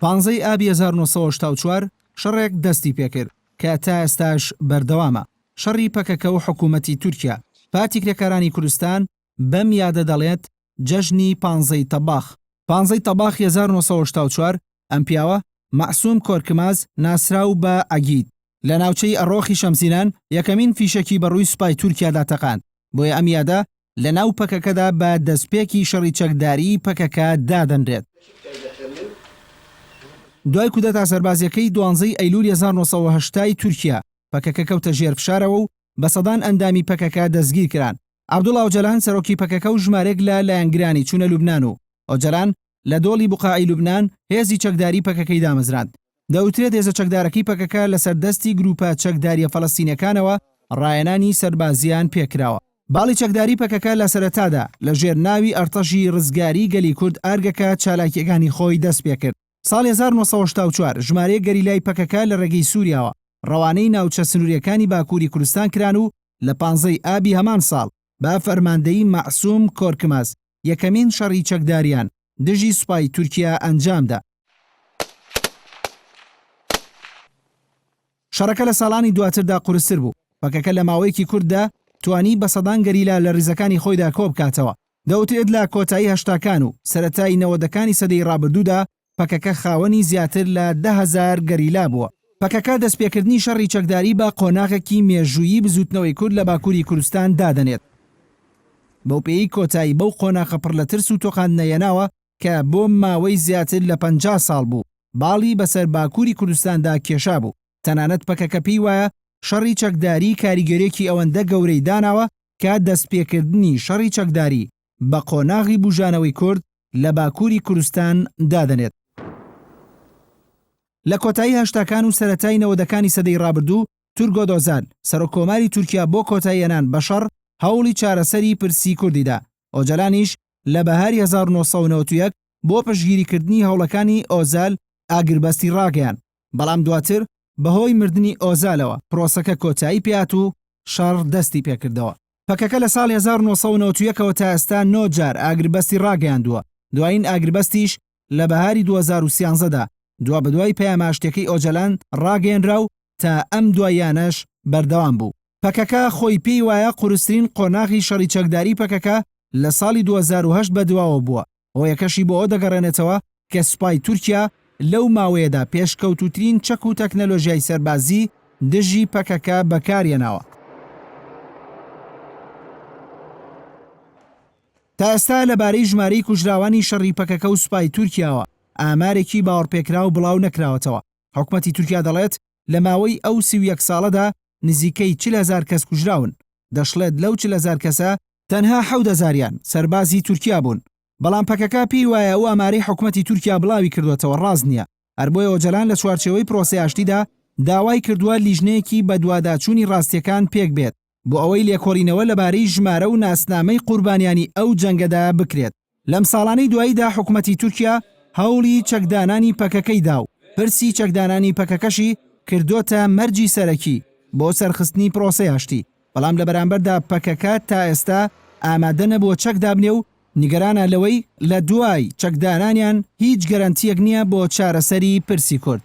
15 ئابی 1984 شەڕێک دەستی پێکرد کە تا ئێستاش بەردەوامە. شەڕی پەکەکە و حکوومەتی تورکیا. پارتی کرێکارانی کوردستان بەم یادە دەڵێت جەژنی 15 تەباخ. 15 تەباخی 1984 ئەم پیاوە مەعسووم کۆرکماز ناسراو بە ئەگید لە ناوچەی ئەڕۆخی شەمزینان یەکەمین فیشەکی بەڕووی سوپای تورکیادا تەقاند. بۆیە ئەم یادە لە ناو پەکەکەدا بە دەستپێکی شەڕی چەکداری پەکەکە دادەنرێت. دوای کودەتا سەربازیەکەی 12 ئەیلولی 1980 تورکیا پەکەکە کەوتە ژێر فشارەوە و بە سەدان ئەندامی پەکەکە دەستگیر کران. عەبدوڵڵا ئۆجەلان سەرۆکی پەکەکە و ژمارەیەک لە لایەنگرانی چوونە لوبنان و ئۆجەلان لە دۆڵی بوقاعی لوبنان هێزی چەکداری پەکەکەی دامەزراند. دەوترێت هێزە چەکدارەکەی پەکەکە لە سەردەستی گروپە چەکداریە فەڵەستینیەکانەوە ڕایەنانی سەربازیان پێکراوە. باڵی چەکداری پەکەکە لە سەرەتادا لە ژێر ناوی ئەرتەشی ڕزگاری گەلی کورد ئارگەکە چالاکیەکانی خۆی دەست پێ کرد. ساڵی 1984 ژمارەیە گەریلای پەکەکە لە ڕێگەی سووریاوە ڕەوانەی ناوچە سنووریەکانی باکووری کوردستان کران و لە 15 ئابی هەمان ساڵ بە فەرماندەی مەعسووم کۆرکماز یەکەمین شەڕی چەکداریان دژی سوپای تورکیا ئەنجامدا. شەڕەکە لە ساڵانی دواتردا قورستر بوو. پەکەکە لە ماوەیەکی کوورتدا توانی بە سەدان گەریلا لە ڕیزەکانی خۆیدا کۆ بکاتەوە. دەوترێت لە کۆتایی هەشتاکان و سەرەتای 90ەکانی سەدەی ڕابردوودا پەکەکە خاوەنی زیاتر لە 10,000 گەریلا بووە. پەکەکە دەستپێکردنی شەڕی چەکداری بە قۆناغێکی مێژوویی بزوتنەوەی کورد لە باکووری کوردستان دادەنێت. بەو پێی کۆتایی بەو قۆناغە پڕ لە ترس و تۆقاندنەیەناوە کە بۆ ماوەی زیاتر لە 50 ساڵ بوو باڵی بەسەر باکووری کوردستاندا کێشا بوو. تەنانەت پەکەکە پێی وایە شەڕی چەکداری کاریگەرێکی ئەوەندە گەورەی داناوە کە دەستپێکردنی شەڕی چەکداری بە قۆناغی بوژانەوەی کورد لە باکووری کوردستان دادەنێت. لە کۆتایی هەشتاکان و سەرەتای 90ەکانی سەدەی ڕابردوو تورگۆدۆزان سەرۆکۆماری تورکیا بۆ کۆتاییەنان بە شەڕ هەوڵی چارەسەری پرسی کوردیدا. ئۆجەلانیش لە بەهاری 1991 بۆ پشگیریکردنی هەوڵەکانی ئۆزال ئاگربەستی ڕاگەیان. بەڵام دواتر بەهۆی مردنی ئۆزالەوە پرۆسەکە کۆتایی پێات و شەڕ دەستی پێکردەوە. پەکەکە لە ساڵی 1991ەوە تا ئێستا 9 جار ئاگربەستی ڕاگەیاندووە. دوایین ئاگربەستیش لە بەهاری 2013دا دوا بەدوای پەیاماشتەکەی ئۆجەلان ڕاگەیەنرا و تا ئەم دوایانەش بەردەوام بوو. پەکەکە خۆی پێی وایە قورسترین قۆناغی شەڕی چەکداری پەکەکە لە ساڵی 2008 بەدواوە بووە. هۆیەکەشی بۆ ئەو دەگەڕێنێتەوە کە سوپای تورکیا لەو ماوەیەدا پێشکەوتوترین چەک و تەکنەلۆژیای سەربازی دژی پەکەکە بەکارهێناوە. تا ئێستا لەبارەی ژمارەی کوژراوانی شەڕی پەکەکە و سوپای تورکیاوە ئامارێکی باوەڕپێکرا و بڵاو نەکراوەتەوە. حکومەتی تورکیا دەڵێت لە ماوەی ئەو 31 ساڵەدا نزیکەی 40,000 کەس کوژراون. دەشڵێت لەو 40,000 کەسە تەنها 7,000یان سەربازی تورکیا بوون. بەڵام پەکەکە پێی وایە ئەو ئامارەی حکومەتی تورکیا بڵاوی کردوێتەوە ڕاست نییە. هەر بۆیە ئۆجەلان لە چوارچێوەی پرۆسەی ئاشتیدا داوای کردووە لیژنەیەکی بە دوواداچوونی ڕاستیەکان پێک بێت بۆ ئەوەی لێکۆڵینەوە لەبارەی ژمارە و ناسنامەی قوربانیانی ئەو جەنگەدا بکرێت. لەم ساڵانەی دواییدا حکومەتی تورکیا هەوڵی چەکدانانی پەکەکەی دا و پرسی چەکدانانی پەکەکەشی کردوتە مەرجی سەرەکی بۆ سەرخستنی پرۆسەی ئاشتی. بەڵام لە بەرامبەردا پەکەکە تا ئێستا ئامادە نەبووە چەک دابنێ و نیگەرانە لەوەی لە دوای چەکدانانیان هیچ گەرانتیەک نییە بۆ چارەسەری پرسی کورد.